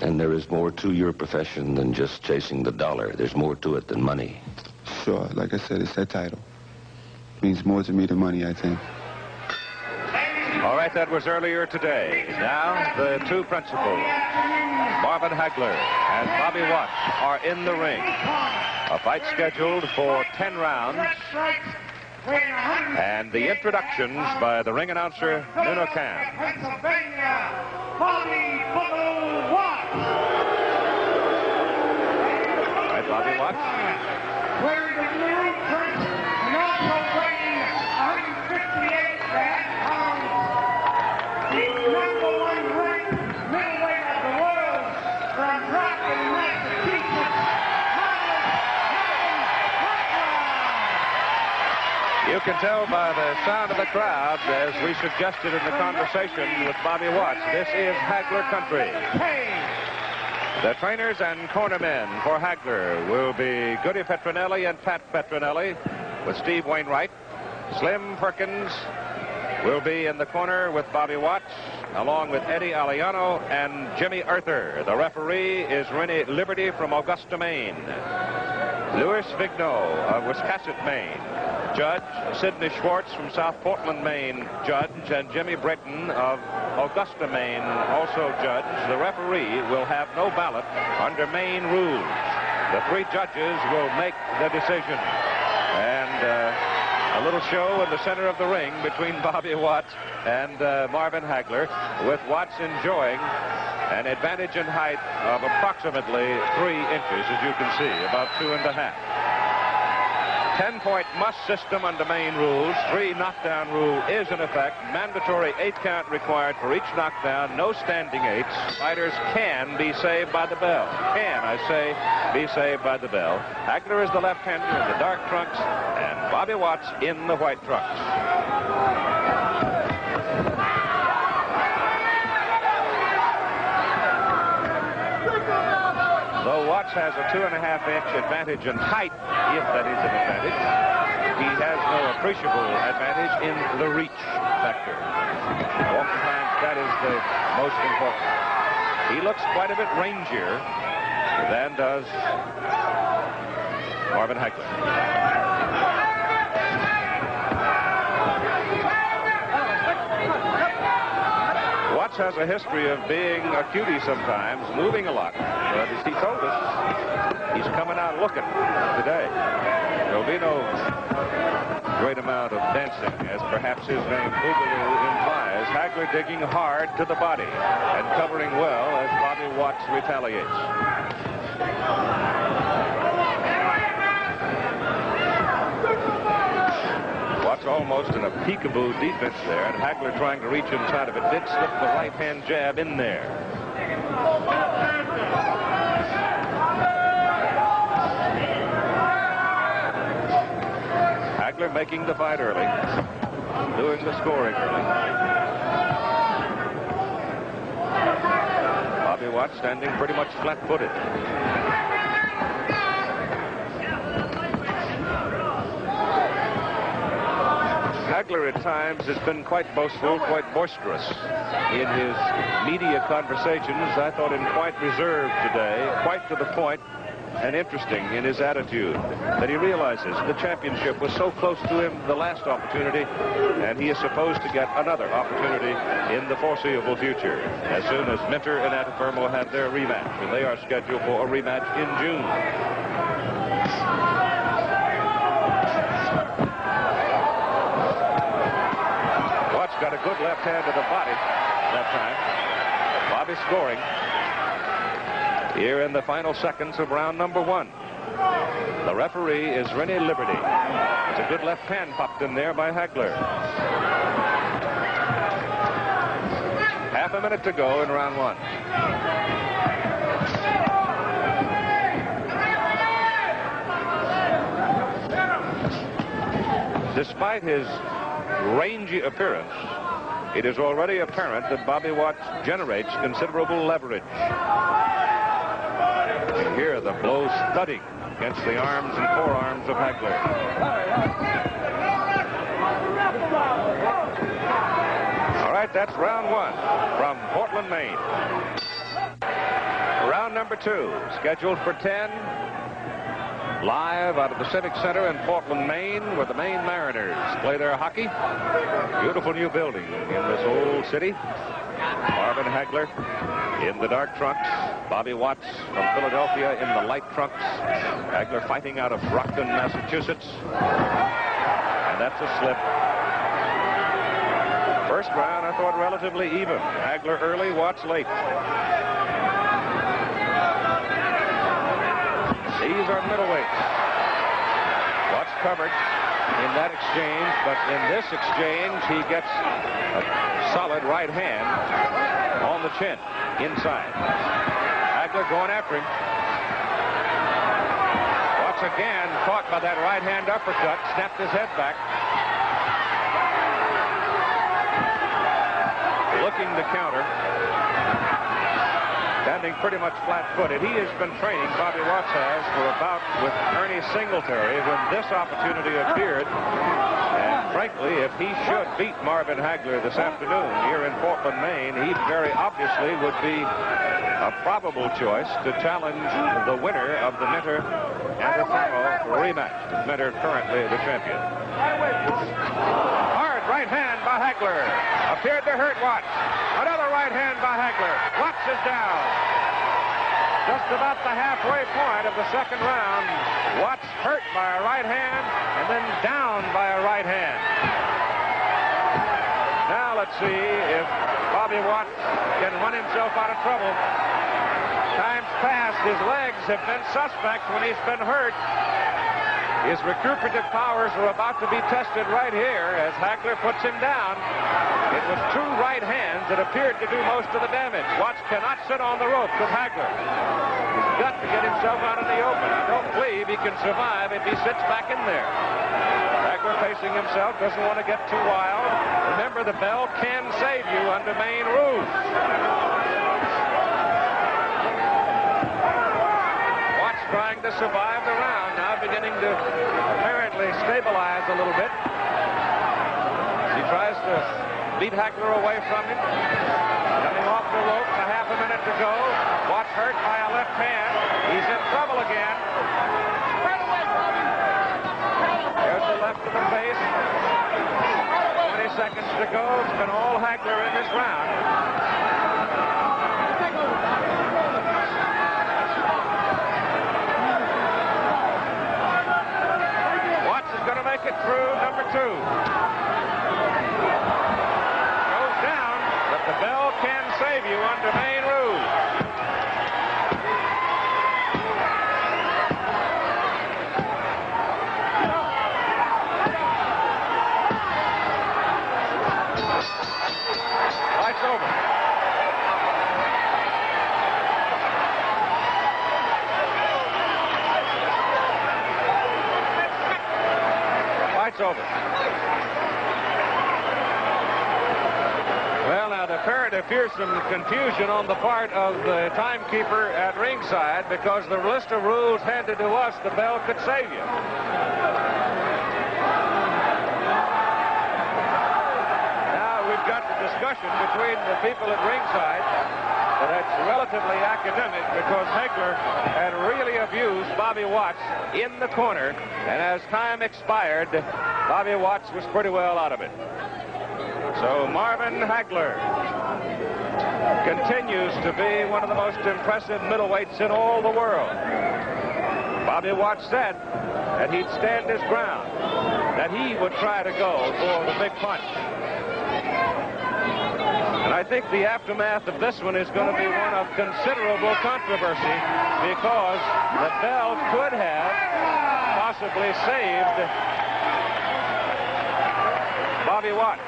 And there is more to your profession than just chasing the dollar. There's more to it than money. Sure. Like I said, it's that title. It means more to me than money, I think. All right, that was earlier today. Now, the two principals, Marvin Hagler and Bobby Watts, are in the ring. A fight scheduled for 10 rounds. And the introductions by the ring announcer, Nuno Khan. Bobby Watts. All right, Bobby Watts. Wearing the blue print and also weighing 158 pounds. The #1 ranked middleweight of the world from Rockford, Massachusetts. You can tell by the sound of the crowd, as we suggested in the conversation with Bobby Watts, this is Hagler country. The trainers and cornermen for Hagler will be Goody Petronelli and Pat Petronelli with Steve Wainwright. Slim Perkins will be in the corner with Bobby Watts, along with Eddie Aliano and Jimmy Arthur. The referee is Rennie Liberty from Augusta, Maine. Louis Vigneault of Wiscasset, Maine. Judge Sidney Schwartz from South Portland, Maine, judge, and Jimmy Britton of Augusta, Maine, also judge. The referee will have no ballot under Maine rules. The three judges will make the decision. And a little show in the center of the ring between Bobby Watts and Marvin Hagler, with Watts enjoying an advantage in height of approximately 3 inches, as you can see, about 2.5. 10-point must system under Maine rules. 3 knockdown rule is in effect. Mandatory 8 count required for each knockdown. No standing 8s. Fighters can be saved by the bell. Can, I say, be saved by the bell. Hagler is the left-hander in the dark trunks, and Bobby Watts in the white trunks. Though Watts has a 2.5-inch advantage in height, if that is an advantage, he has no appreciable advantage in the reach factor. Oftentimes, that is the most important. He looks quite a bit rangier than does Marvin Hagler. Watts has a history of being a cutie sometimes, moving a lot. But as he told us, he's coming out looking today. There'll be no great amount of dancing, as perhaps his name Boogaloo implies. Hagler digging hard to the body and covering well as Bobby Watts retaliates. Watts almost in a peekaboo defense there, and Hagler trying to reach inside of it. Did slip the right-hand jab in there. Hagler making the fight early, doing the scoring early. Bobby Watts standing pretty much flat-footed. Hagler at times has been quite boastful, quite boisterous in his media conversations. I thought him quite reserved today, quite to the point, and interesting in his attitude, that he realizes the championship was so close to him the last opportunity, and he is supposed to get another opportunity in the foreseeable future, as soon as Minter and Atafermo have their rematch, and they are scheduled for a rematch in June. Watts got a good left hand to the body that time. Bobby scoring here in the final seconds of round number 1. The referee is Rennie Liberty. It's a good left hand popped in there by Hagler. Half a minute to go in round 1. Despite his rangy appearance, it is already apparent that Bobby Watts generates considerable leverage. You hear the blows thudding against the arms and forearms of Hagler. All right, that's round 1 from Portland, Maine. number 2, scheduled for 10. Live out of the Civic Center in Portland, Maine, where the Maine Mariners play their hockey. Beautiful new building in this old city. Marvin Hagler in the dark trunks. Bobby Watts from Philadelphia in the light trunks. Hagler fighting out of Brockton, Massachusetts. And that's a slip. First round, I thought relatively even. Hagler early, Watts late. These are middleweights. Watts covered in that exchange, but in this exchange, he gets a solid right hand on the chin, inside. Hagler going after him. Watts again caught by that right hand uppercut, snapped his head back. Looking to counter. Standing pretty much flat-footed. He has been training, Bobby Watts has, for a bout with Ernie Singletary when this opportunity appeared. And frankly, if he should beat Marvin Hagler this afternoon here in Portland, Maine, he very obviously would be a probable choice to challenge the winner of the Minter and Rafano rematch. Minter currently the champion. Hard right hand by Hagler. Appeared to hurt Watts. Another right hand by Hagler. Watts is down. Just about the halfway point of the second round, Watts hurt by a right hand and then down by a right hand. Now let's see if Bobby Watts can run himself out of trouble. Times past, his legs have been suspect when he's been hurt. His recuperative powers are about to be tested right here as Hagler puts him down. It was two right hands that appeared to do most of the damage. Watts cannot sit on the ropes with Hagler. He's got to get himself out in the open. I don't believe he can survive if he sits back in there. Hagler pacing himself, doesn't want to get too wild. Remember, the bell can save you under Maine rules. Watts trying to survive the round, now beginning to apparently stabilize a little bit. He tries to beat Hagler away from him. Coming off the ropes, a half a minute to go. Watts hurt by a left hand. He's in trouble again. There's the left of the face. 20 seconds to go. It's been all Hagler in this round. Watts is going to make it through number 2. The bell can save you under Maine rules. Lights over. Lights over. Well, now, there appears some confusion on the part of the timekeeper at ringside because the list of rules handed to us, the bell could save you. Now, we've got the discussion between the people at ringside, but it's relatively academic because Hagler had really abused Bobby Watts in the corner, and as time expired, Bobby Watts was pretty well out of it. So Marvin Hagler continues to be one of the most impressive middleweights in all the world. Bobby Watts said that he'd stand his ground, that he would try to go for the big punch. And I think the aftermath of this one is going to be one of considerable controversy because the bell could have possibly saved Bobby Watts.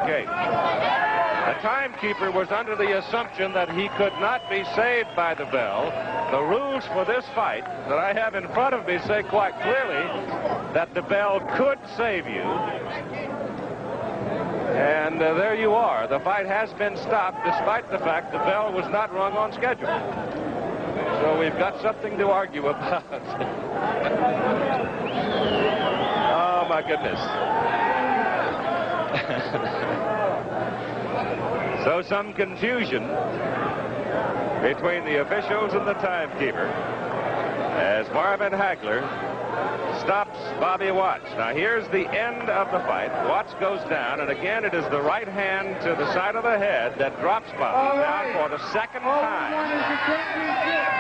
Okay. The timekeeper was under the assumption that he could not be saved by the bell. The rules for this fight that I have in front of me say quite clearly that the bell could save you. And there you are. The fight has been stopped despite the fact the bell was not rung on schedule. So we've got something to argue about. my goodness. So some confusion between the officials and the timekeeper as Marvin Hagler stops Bobby Watts. Now here's the end of the fight. Watts goes down, and again it is the right hand to the side of the head that drops Bobby down for the second time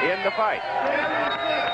in the fight.